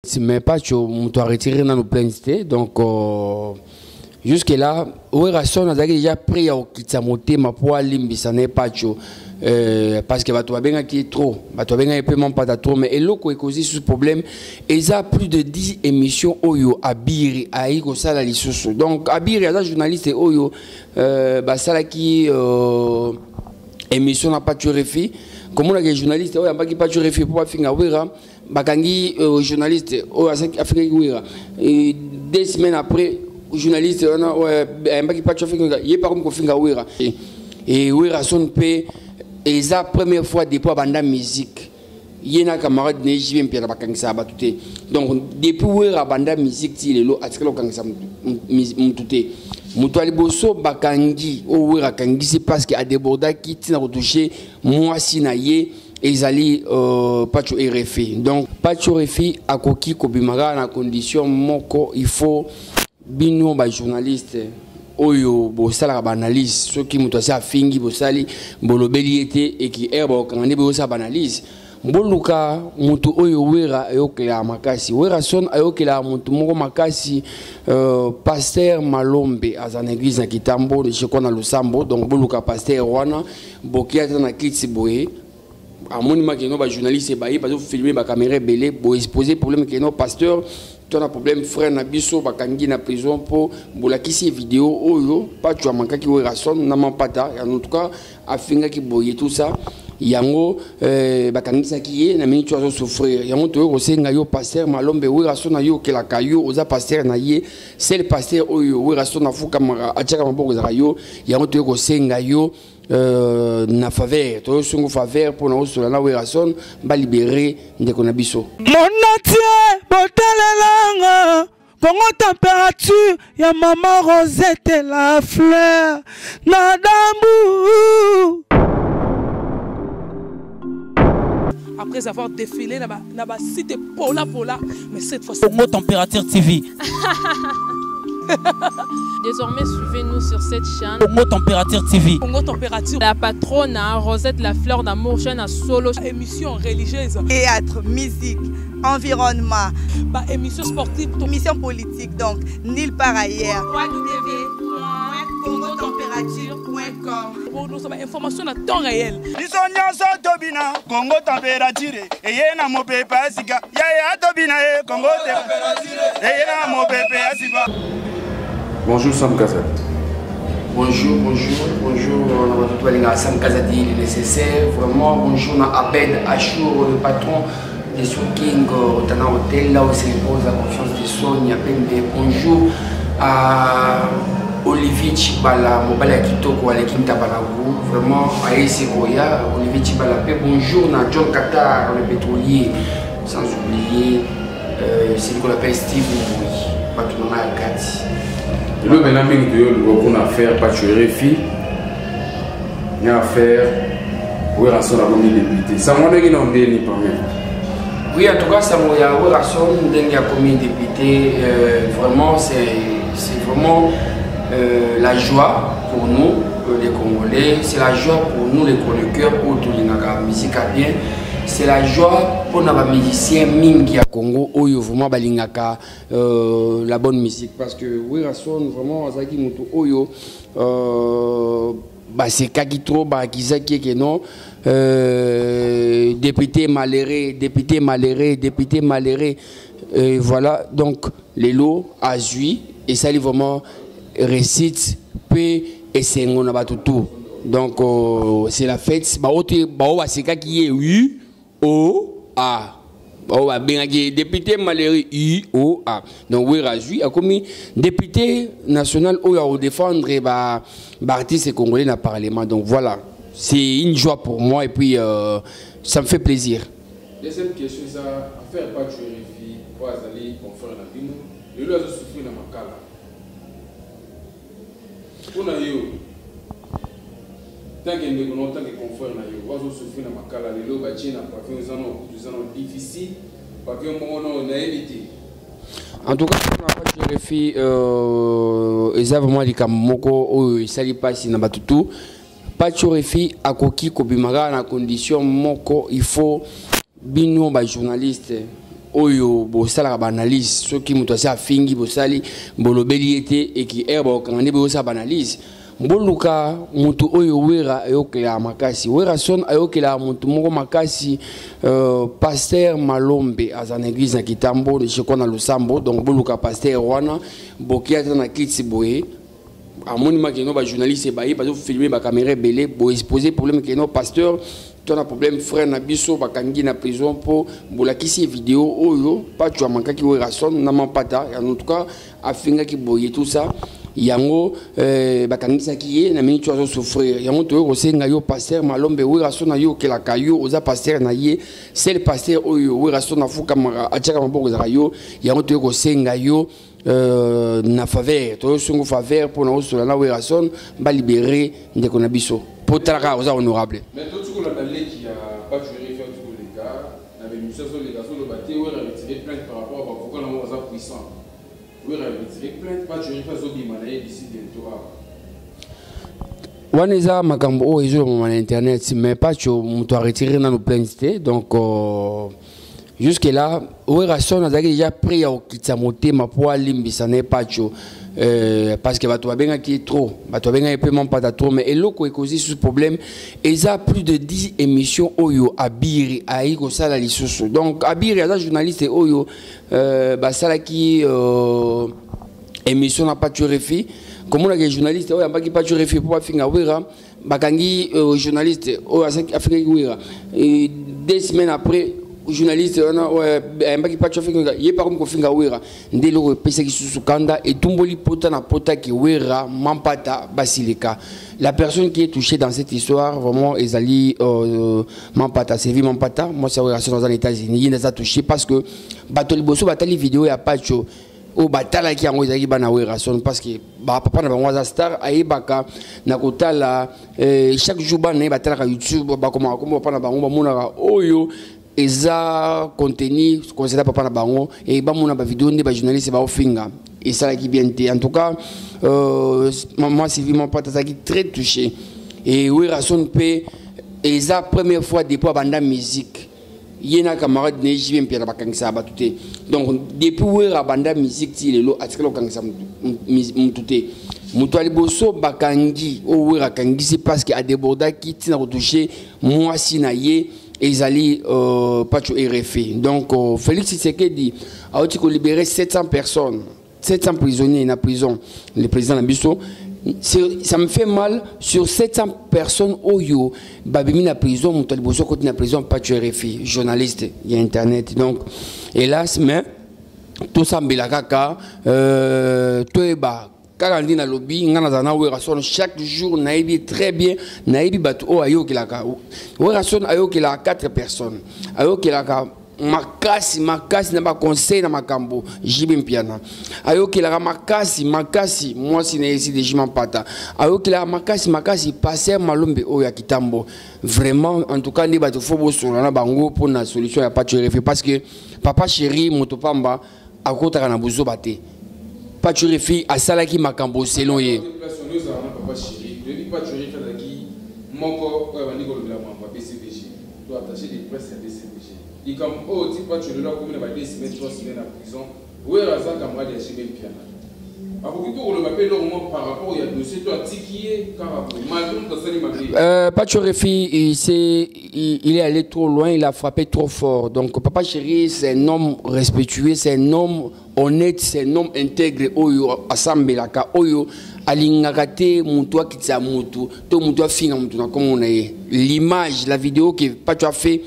Mais pas tu as retiré dans nos plaintes donc jusque là Werason a déjà pris au kitsamote ma pour limbisa n'est pas tu parce que tu as bien qui est trop tu as bien paiement pas trop mais et l'autre cause ce problème et ça plus de 10 émissions oyo abiri aiko sala lisusu donc abiri ya journaliste oyo sala qui émission n'a pas tu refi comme on a des journalistes oyo pas qui pas tu refi pour finga wera bakangi journaliste au Afrique wera et 2 semaines après journaliste on a pas qui pas tu finga il pas comme ko finga wera et wera son pe et ça première fois depuis banda musique yena camarade ne jive mpia bakangi sa batute donc depuis wera banda musique ti lelo atikalo kangisa mutute mutu aliboso bakangi o wera kangi c'est parce que a déborda qui tina retoucher moi sinaye ezali pacho RFI donc pacho RFI akoki kobimaka na condition moko il faut bino ba journaliste oyo bosala ba analyse soki mutu asa fingi bosali bolobeli ete et qui erba okangani bosa ba analyse mboluka mutu oyo wera ayokela makasi Werason ayokela mutu moko makasi pasteur Malombe azana église na Kitambo je connais le Sambo donc boluka pasteur wana bokia na Kitsiboye à mon image que nos journalistes baillés parce que filmer ba caméra belé pour exposer problème que nos pasteurs ton a problème frère na biso ba kangi na prison pour bolakisi vidéo oyo pas tu manka ki Werason na mampata en tout cas afinga ki boye tout ça yango ba kangi sa ki na mini tu as souffrir yango to ko senga yo pasteur Malombe Werason na yo ke la kayo oza pasteur na ye c'est le pasteur oyo Werason na fuka mara achaka maboko za yo yango to ko senga yo na faveur to sungu faveur pour na osula na Werason ba libérer ndeko na biso monatie botelelanga Congo température ya maman Rosette la fleur na dambu. Après avoir défilé na ba site Pola Pola mais cette fois Congo température TV. Désormais, suivez-nous sur cette chaîne. Congo Température TV. Congo Température. La patronne Rosette la fleur d'amour, chaîne à solo. Émission religieuse. Théâtre, musique, environnement. Bah, émission sportive. Émission politique, donc nulle part ailleurs. www.congotempérature.com. Pour nous avons information à temps réel. Congo Température. Et yena mo pepe asika. Ya tobina Congo Température. Et yena mo pepe asika. Bonjour Sam Kazadi. Bonjour, on a Sam Kazadi, il est nécessaire. Vraiment, bonjour à Abed Achour, le patron de Soul King, Tana Hotel, là où se repose la confiance de Sonia Pembe. Bonjour à Olivier Chibala, Mobala Kitoko, Alekim Tabanagou, vraiment à Esekoya, Olivier Chibala. Bonjour à John Qatar, le pétrolier, sans oublier celui qu'on appelle Steve Mouy, patron à Gati. Le Benaming de qu'on a affaire pas tuer RFI, il y a affaire Werason a commis député. Ça m'a dit qu'il n'en est pas même. Oui, en tout cas, ça m'a dit Werason a commis député. Vraiment, c'est vraiment la joie pour nous, les Congolais. C'est la joie pour nous, les chroniqueurs, pour tout la musique à bien. C'est la joie pour nos musiciens mingi à Congo oyo vraiment balingaka la bonne musique parce que Werason vraiment azaki mutu oyo c'est kakitro ba kizaki ke non député malheureux voilà donc les lots azui et ça lui vraiment récite pe et c'est ngona batutu donc c'est la fête ba ote ba o aseka ki est oui O-A. Oh, bien, député malheureux I-O-A. Donc, Werason a commis député national au défendre artiste congolais dans le Parlement. Donc, voilà. C'est une joie pour moi et puis ça me fait plaisir. Deuxième question, c'est affaire pas tuer les filles, pour aller conférer la bino. Le lieu de souffrir dans ma cala. Pour nous, tant que nous avons tant que confrères na yo wazo souffrir na makala lelo ba china pa que nous avons difficile pa que on a évité en tout cas on a pas de refi eza vraiment likamoko o sali pasi na batutu pas de refi akoki kobimaka na condition moko il faut bino ba journaliste oyo bosala ba analyse soki muto asa fingi bosali bolobeli ete et qui erba okangani bosa ba analyse mboluka mutu oyo wera ayokela makasi wera son ayokela mutu moko makasi pasteur Malombe azana église na Kitambo je connais na Lusambo donc boluka pasteur wana bokia na kitsi boye amoni makeno ba journaliste ba ba filmer ba caméra belé bo exposer problème keno pasteur ton problème frère na biso ba kangi na prison pour bolakisi vidéo oyo pas tu mankaki wera son na mapata en tout cas afinga ki boye tout ça yango bakangisa kiye na minute ozo souffrir yango to ko senga yo pasteur Malombe wera sona yo kela kayo oza pasteur na ye c'est le pasteur oyo wera sona fuka mara achaka maboko za yo yango to ko senga yo na faveur to sungu faveur pour na osola na wera son ba libérer ndeko na biso pour traka oza honorable mais to tuko la leki ya pas jurer faire tout les gars na bénéficiaire sur les gars sur le bâti wera retirer plainte par rapport à pourquoi na oza puissant. Waneza makambo o ezo na internet mais pas que muto a retiré dans nos plaintes donc jusque là wera son azaki déjà pris au kitsamote ma po limbisa ne pas parce que bato benga qui est trop bato benga paiement pas trop mais eloko e causer ce problème et ça plus de 10 émissions oyo abiri aiko sala lisusu donc abiri as journaliste oyo basala qui émission n'a pas tué refi comme on a des journalistes oyo ambaki pas tué refi pour finga wera bakangi journaliste oyo afrique wera et 2 semaines après journaliste on a pas finga yé par comme finga wera ndelo pesa ki susu kanda et tumboli pota na pota ki wera mampata basilika la personne qui est touchée dans cette histoire vraiment ezali mampata c'est vie mampata moi c'est wera dans les États-Unis il a touché parce que batoli bosso batali vidéo ya pacho o batala ki yango ezali bana wera son parce que ba papa na bango za star ayebaka na kotala chaque jour bana batala ka YouTube ba koma papa na bango ba monaka oyo eza contenu concernant papa na bango et ba mona ba vidéo ndé ba journaliste ba ofinga et ça qui bien été en tout cas moi c'est vraiment pas ça qui très touché et wera son pe eza première fois depuis banda musique yena camarade ne jibe mpia bakangisa batute donc depuis wera banda musique ti lelo atikelo kangisa mutute mutu aliboso bakangi o wera kangi c'est parce que a déborda qui tina retoucher moi sinaye ezali pacho RFI donc Félix Tshisekedi a aussi libéré 700 personnes 700 prisonniers na prison le président Nabiso ça me fait mal sur 700 personnes oyo babimi na prison mutu aliboso côté na prison pacho RFI journaliste il y a internet donc hélas mais tout ça mbela kaka toeba Karandi na lobby ngana zana wera son chaque jour naibi très bien naibi batu o ayo kilaka wera son ayo kila 4 personnes ayo kilaka makasi na ba conseil na makambo jibe mpiana ayo kila makasi moi si na ici de jima pata ayo kila makasi passer Malombe o ya Kitambo vraiment en tout cas ni batu fo bo solo na bango pour na solution ya pas tu parce que papa chéri motopamba akota na buzo bate pas tu refi à salaki makambo selon ye papa chéri de pas tu refi daki moko ba ndiko la mamba BCBG doit attacher des presses à BCBG et comme oh tu pas tu le là comme na 2 semaines 3 semaines en prison ouais raza camarade ya chez piana Pacho Refi, il est allé trop loin, il a frappé trop fort. Donc Papa Chéri, c'est un homme respectueux, c'est un homme honnête, c'est un homme intègre. Oyo asambelaka, oyo alingakate mutua kitsa mutu, to mutua finga mutu na comme on est. L'image, la vidéo que Pacho a fait.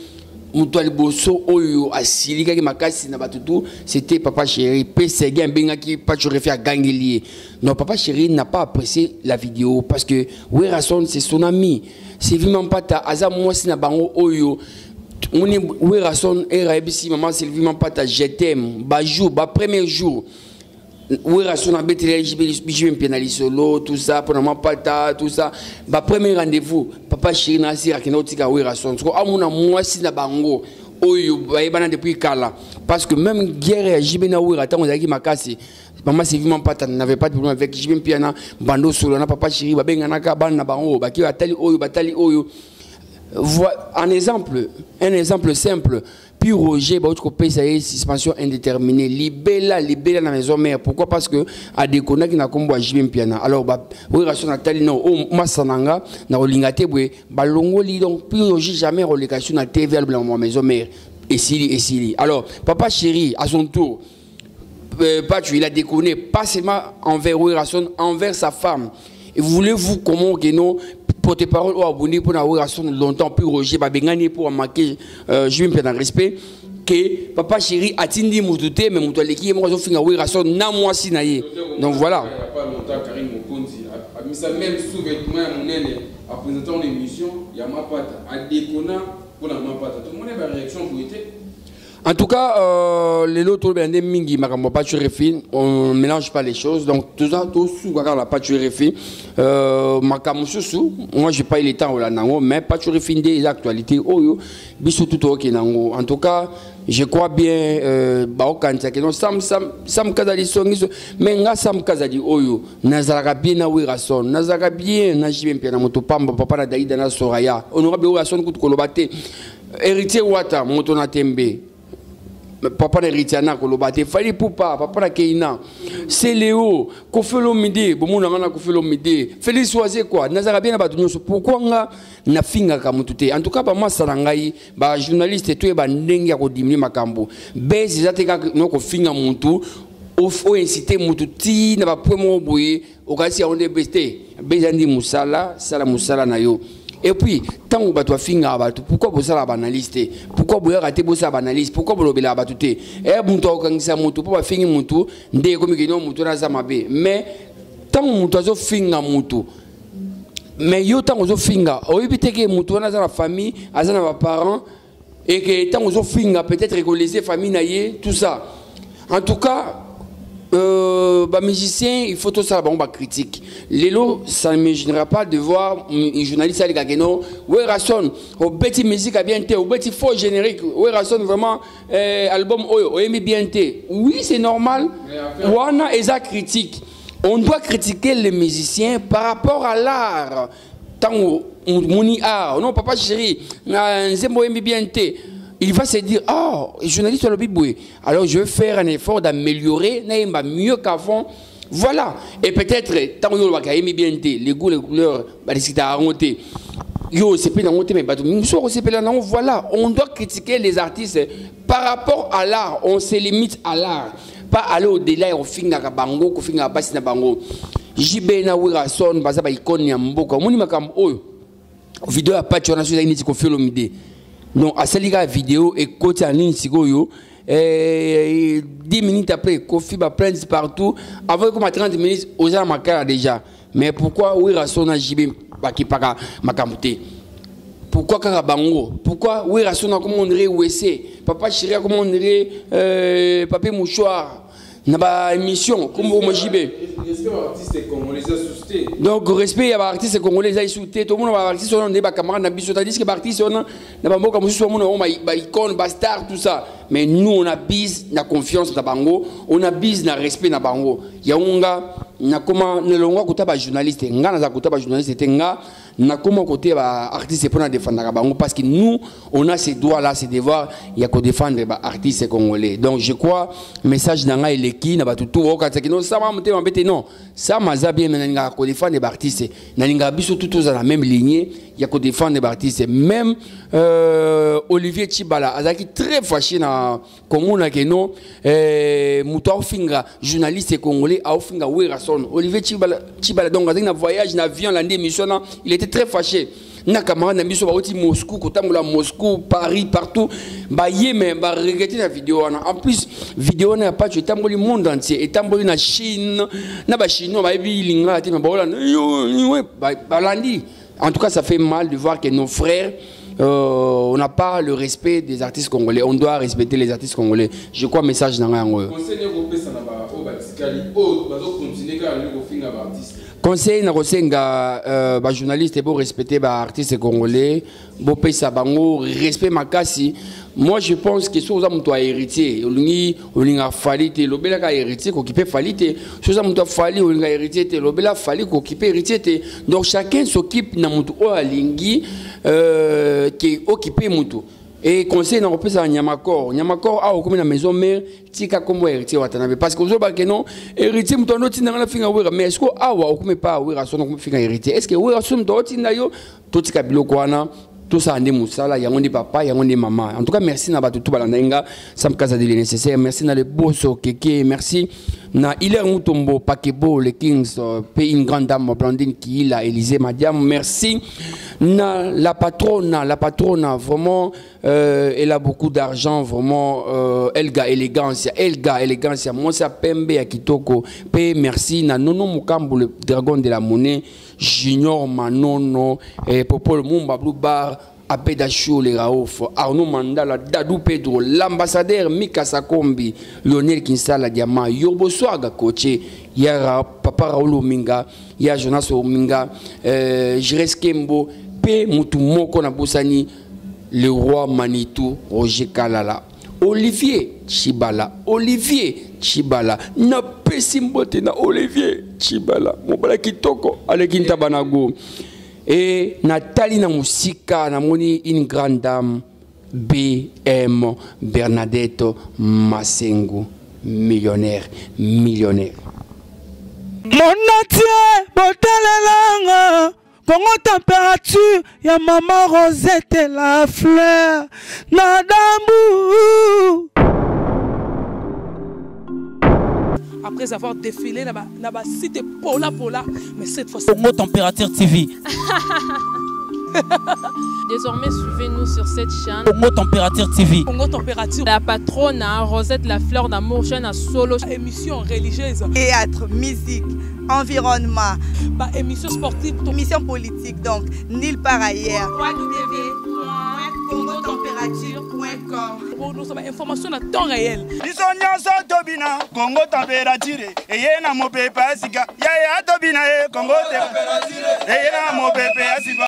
Mutuali boso oyo asilika ki makasi na batutu c'était Papa Chéri PC benga ki Pacho Refi a gangelier. Non, Papa Chéri n'a pas apprécié la vidéo parce que Werason c'est son ami, c'est vraiment pas ta aza moi si na bango oyo on est Werason era ebisi maman c'est vraiment pas ta je t'aime ba jour ba premier jour Werason a bétélé je pénali solo tout ça pour maman pata tout ça ba premier rendez-vous Papa Chéri na sira kinotika Werason ko amuna moi si na bango oyo ba ebana depuis kala parce que même guerre jibena Wera tango zaki makasi maman c'est vraiment pas n'avait pas de problème avec jibem piana bando solo na Papa Chéri ba benga naka bana bango ba ki batali oyo un exemple simple puis Roger ba autre pays ça est suspension indéterminée libella na maison mère. Pourquoi? Parce que à décona qui na kombo JB Mpiana. Alors ba oui ration natali non o masananga na olingate bwe balongoli donc puis Roger jamais relégation na TV à la maison mère. Et Sili. Alors papa chéri à son tour il a déconné pas seulement envers Werason, envers sa femme. Et voulez-vous comment que non porte-parole ou abonné pour la Werason longtemps plus Roger va gagner pour marquer je vais me faire respect que papa chéri a tindi moutouté mais moutou l'équipe moi je fais la Werason na moi si naïe. Donc voilà. Il n'y a pas longtemps Karim Mokonzi a mis ça même sous-vêtement à mon aîné à présenter l'émission il y a ma patte à déconner pour la ma patte tout le monde a une réaction pour été. En tout cas, les lots mingi on ne mélange pas les choses. Donc tout ça, tout sous la pâture refine. Moi j'ai pas eu le temps mais pâture refine des actualités. En tout cas, je crois bien Sam Kazali mais nga Sam Kazali oyo nazara bien na Werason nazara bien na JB na moto pamba papa na Daïda na Soraya honorable Werason kutu kolobate héritier Wata moto na Tembe. Papa Ritiana Kolobate, Fali Poupa, Papa Keina, c'est Léo, Kofelo Midi, Bomouna Kofelo Midi, Félix Oisé quoi, Nazarabien Abadouno, pourquoi na finga kamutute. En tout cas, moi, Sarangai, ba journaliste et tout, ba nengi ako dimni makambo. Bezi zateka noko finga muntu, au incité mututi, na ba poemo boye, okasi onde beste, bezandi musala, sala musala na yo. Et puis, tant que tu as fini à battre, pourquoi vous avez analyste? Pourquoi vous avez raté vos analyses? Pourquoi vous avez battu? Et vous avez moto pour finir moto, dès que vous avez moto na zamabe. Mais tant que vous avez fini à moto, mais yo tant que vous avez fini, vous avez que moto na la famille, à la parents, et que tant que vous avez fini, peut-être récolérer famille naie, tout ça. En tout cas. Musicien, il faut tout ça, bon, critique. Lélo, ça ne me gênera pas de voir un journaliste à l'Egageno. Werason, au petit musique a bien été, au petit faux générique. Werason, vraiment, album, oh, aimé bien été. Oui, c'est normal. Wana est critique. On doit critiquer les musiciens par rapport à l'art. Tant mon art, non, papa chéri, Zembo aimé bien été. Il va se dire, oh, journaliste le biboué. Alors je vais faire un effort d'améliorer, mieux qu'avant. Voilà. Et peut-être, tant que vous avez bien les goûts, les couleurs, c'est à remonter. Yo, c'est pas dans mais voilà. On doit critiquer les artistes par rapport à l'art. On se limite à l'art. Pas aller au-delà et au fin de la bango, au fin de la basse de la bango. JB na Werason, baza ba icône ya mboka. Moni makam oyo. Vidéo à patch on a sur la initi ko fait l'omide. Donc, à cette vidéo, et côté en ligne, 10 minutes après, Kofi va prendre partout. Avant comme à 30 minutes, aux gens m'ont déjà. Mais pourquoi Werason a JB qui para Makamute? Pourquoi Karabango? Pourquoi Werason a commandé WC? Papa Chéri a commandé papier mouchoir? N'a pas émission comme vous JB. Respect aux artistes congolais sous-té. Donc respect aux artistes congolais sous-té. Tout le monde va artiste on des camarades n'habite tandis que artiste on n'a pas beaucoup comme si on a icône bastard tout ça. Mais nous on a bise na confiance na bango, on a bise na respect na bango. Ya unga na comment ne longa kutaba journaliste, nga na kutaba journaliste tenga na comment côté ba artiste pour na défendre bango parce que nous on a ces droits là, ces devoirs, il y a que défendre ba artiste congolais. Donc je crois message nanga il qui na batutu okataki non ça va monter embêter non ça maza bien na ko défendre les artistes na linga biso tout dans la même lignée il y a ko défendre les artistes même Olivier Chibala azaki très fâché na komuna ke non muto ofinga journaliste congolais ofinga Werason Olivier Chibala donc azaki na voyage na avion l'année mission il était très fâché. Na camarade na biso ba oti Moscou kotambola Moscou Paris partout ba yeme ba regretter la vidéo en plus vidéo na pas tu tamboli monde entier et tamboli na Chine na ba chinois ba bi linga ti ba bola ba landi. En tout cas ça fait mal de voir que nos frères on n'a pas le respect des artistes congolais. On doit respecter les artistes congolais. Je crois message dans un conseil na kosenga ba journaliste pour respecter ba artistes congolais, bo pesa bango respect makasi. Moi je pense que soza muto héritier, olinga falite lobela ka héritier ko kipe falite, soza muto fali olinga héritier te lobela fali ko kipe héritier te. Donc chacun s'occupe na muto o alingi qui occupe muto. Et conseil n'a pas ça Nyamakor. Nyamakor a comme la maison mère, tika comme héritier watanabe. Parce que vous savez que non, héritier mutono tina na finga wera. Mais est-ce que awa comme pas wera son comme finga héritier? Est-ce que wera son mutono tina yo tout tika biloko wana tout ça ande musala yango ndi papa yango ndi maman. En tout cas merci na batu tout balandenga sam kaza de nécessaire. Merci na le bosso keke. Merci na Hilaire Mutombo Pakebo les Kings pays une grande dame Blandine qui l'a Élysée Madiam. Merci na la patronne vraiment elle a beaucoup d'argent vraiment Elga élégance moi ça pembe ya kitoko pe merci na Nono Mukambo le dragon de la monnaie Junior Manono et Popol Mumba Blue Bar Apedachou les Raouf Arnaud Mandala Dadou Pedro l'ambassadeur Mika Sakombi Lionel Kinsala Diama Yobo Swaga Koche Yara Papa Raoul Minga Ya Jonas Ominga Jires Kembo P Mutu Moko na Bosani le roi Manitou Roger Kalala Olivier Chibala na pesimbote na Olivier Chibala mobala kitoko alekinta banago et Nathalie na musika na moni une grande dame BM Bernadette Masengo millionnaire Monatie botalelanga Congo température ya maman Rosette la fleur Nadambu. Après avoir défilé là-bas, cité Pola, mais cette fois Congo Température TV. Désormais, suivez-nous sur cette chaîne. Congo Température TV. Congo Température. La patronne Rosette la fleur d'amour, chaîne à solo. Émission religieuse. Théâtre, musique, environnement. Émission sportive. Émission politique, donc, nulle part ailleurs. www.congotempérature.com. Pour nous avons information à temps réel. Congo Température. Et y a mon pépé, Congo Température. Et y a mon pépé,